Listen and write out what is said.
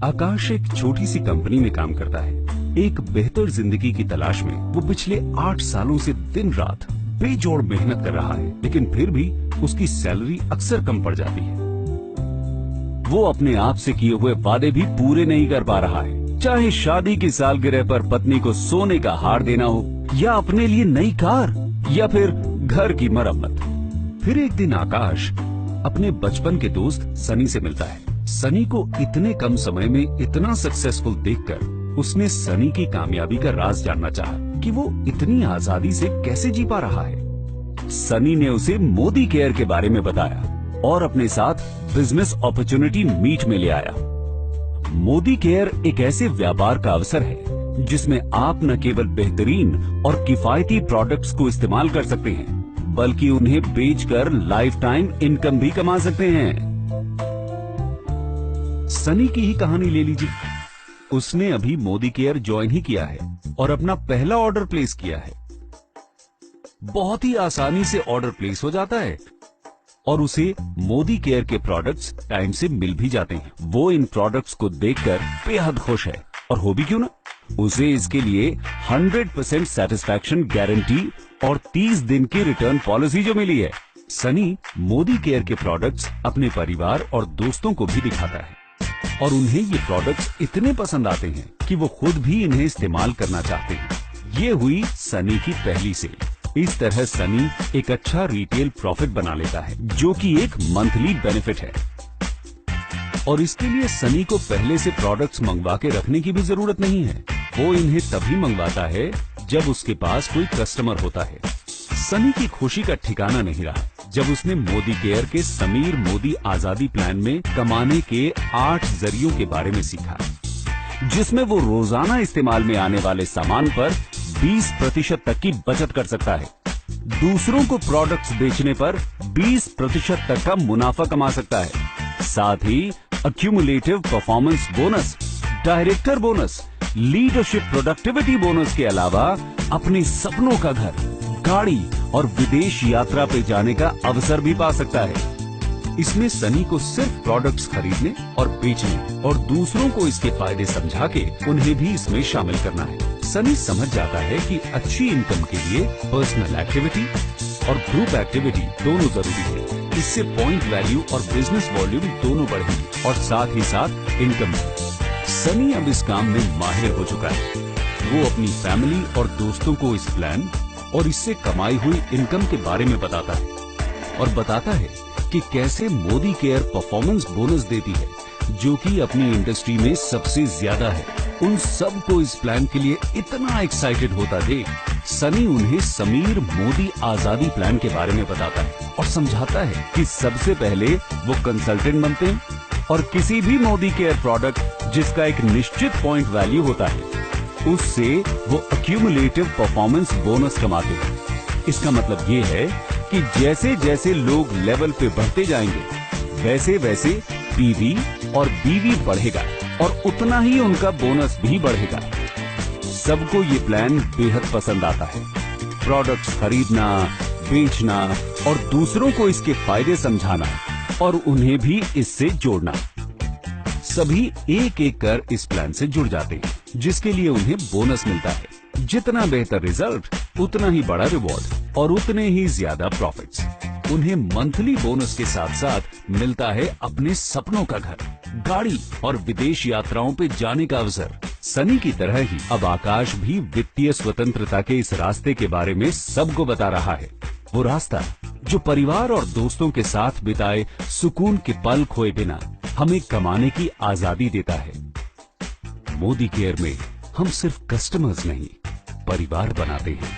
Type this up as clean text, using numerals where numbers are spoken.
आकाश एक छोटी सी कंपनी में काम करता है। एक बेहतर जिंदगी की तलाश में वो पिछले 8 सालों से दिन रात बेजोड़ मेहनत कर रहा है, लेकिन फिर भी उसकी सैलरी अक्सर कम पड़ जाती है। वो अपने आप से किए हुए वादे भी पूरे नहीं कर पा रहा है, चाहे शादी की सालगिरह पर पत्नी को सोने का हार देना हो, या अपने लिए नई कार, या फिर घर की मरम्मत। फिर एक दिन आकाश अपने बचपन के दोस्त सनी से मिलता है। सनी को इतने कम समय में इतना सक्सेसफुल देखकर उसने सनी की कामयाबी का राज जानना चाहा कि वो इतनी आजादी से कैसे जी पा रहा है। सनी ने उसे मोदी केयर के बारे में बताया और अपने साथ बिजनेस अपॉर्चुनिटी मीट में ले आया। मोदी केयर एक ऐसे व्यापार का अवसर है जिसमें आप न केवल बेहतरीन और किफायती प्रोडक्ट्स को इस्तेमाल कर सकते हैं, बल्कि उन्हें बेचकर लाइफ टाइम इनकम भी कमा सकते हैं। सनी की ही कहानी ले लीजिए। उसने अभी मोदी केयर ज्वाइन ही किया है और अपना पहला ऑर्डर प्लेस किया है। बहुत ही आसानी से ऑर्डर प्लेस हो जाता है और उसे मोदी केयर के प्रोडक्ट्स टाइम से मिल भी जाते हैं। वो इन प्रोडक्ट्स को देखकर बेहद खुश है, और हो भी क्यों ना। उसे इसके लिए 100% सेटिस्फैक्शन गारंटी और 30 दिन की रिटर्न पॉलिसी जो मिली है। सनी मोदी केयर के प्रोडक्ट्स अपने परिवार और दोस्तों को भी दिखाता है और उन्हें ये प्रोडक्ट्स इतने पसंद आते हैं कि वो खुद भी इन्हें इस्तेमाल करना चाहते हैं। ये हुई सनी की पहली सेल। इस तरह सनी एक अच्छा रिटेल प्रॉफिट बना लेता है, जो कि एक मंथली बेनिफिट है। और इसके लिए सनी को पहले से प्रोडक्ट्स मंगवा के रखने की भी जरूरत नहीं है। वो इन्हें तभी मंगवाता है जब उसके पास कोई कस्टमर होता है। सनी की खुशी का ठिकाना नहीं रहा जब उसने मोदी केयर के समीर मोदी आजादी प्लान में कमाने के 8 जरियों के बारे में सीखा, जिसमें वो रोजाना इस्तेमाल में आने वाले सामान पर 20% तक की बचत कर सकता है। दूसरों को प्रोडक्ट्स बेचने पर 20% तक का मुनाफा कमा सकता है। साथ ही accumulative performance bonus, director bonus, leadership productivity bonus के अलावा अपने सपनों का घर, गाड़ी और विदेश यात्रा पे जाने का अवसर भी पा सकता है। इसमें सनी को सिर्फ प्रोडक्ट्स खरीदने और बेचने और दूसरों को इसके फायदे समझा के उन्हें भी इसमें शामिल करना है। सनी समझ जाता है कि अच्छी इनकम के लिए पर्सनल एक्टिविटी और ग्रुप एक्टिविटी दोनों जरूरी है। इससे पॉइंट वैल्यू और बिजनेस वॉल्यूम दोनों बढ़ेंगे और साथ ही साथ इनकम। सनी अब इस काम में माहिर हो चुका है। वो अपनी फैमिली और दोस्तों को इस प्लान और इससे कमाई हुई इनकम के बारे में बताता है और बताता है कि कैसे मोदी केयर परफॉर्मेंस बोनस देती है, जो कि अपनी इंडस्ट्री में सबसे ज्यादा है। उन सब को इस प्लान के लिए इतना एक्साइटेड होता देख सनी उन्हें समीर मोदी आजादी प्लान के बारे में बताता है और समझाता है कि सबसे पहले वो कंसल्टेंट बनते हैं और किसी भी मोदी केयर प्रोडक्ट जिसका एक निश्चित पॉइंट वैल्यू होता है, उससे वो अक्यूमुलेटिव परफॉर्मेंस बोनस कमाते हैं। इसका मतलब ये है कि जैसे जैसे लोग लेवल पे बढ़ते जाएंगे, वैसे वैसे पीवी और बीवी बढ़ेगा और उतना ही उनका बोनस भी बढ़ेगा। सबको ये प्लान बेहद पसंद आता है। प्रोडक्ट्स खरीदना, बेचना और दूसरों को इसके फायदे समझाना और उन्हें भी इससे जोड़ना। सभी एक एक कर इस प्लान से जुड़ जाते हैं, जिसके लिए उन्हें बोनस मिलता है। जितना बेहतर रिजल्ट, उतना ही बड़ा रिवॉर्ड और उतने ही ज्यादा प्रॉफिट्स। उन्हें मंथली बोनस के साथ साथ मिलता है अपने सपनों का घर, गाड़ी और विदेश यात्राओं पे जाने का अवसर। सनी की तरह ही अब आकाश भी वित्तीय स्वतंत्रता के इस रास्ते के बारे में सबको बता रहा है। वो रास्ता जो परिवार और दोस्तों के साथ बिताए सुकून के पल खोए बिना हमें कमाने की आजादी देता है। मोदी केयर में हम सिर्फ कस्टमर्स नहीं, परिवार बनाते हैं।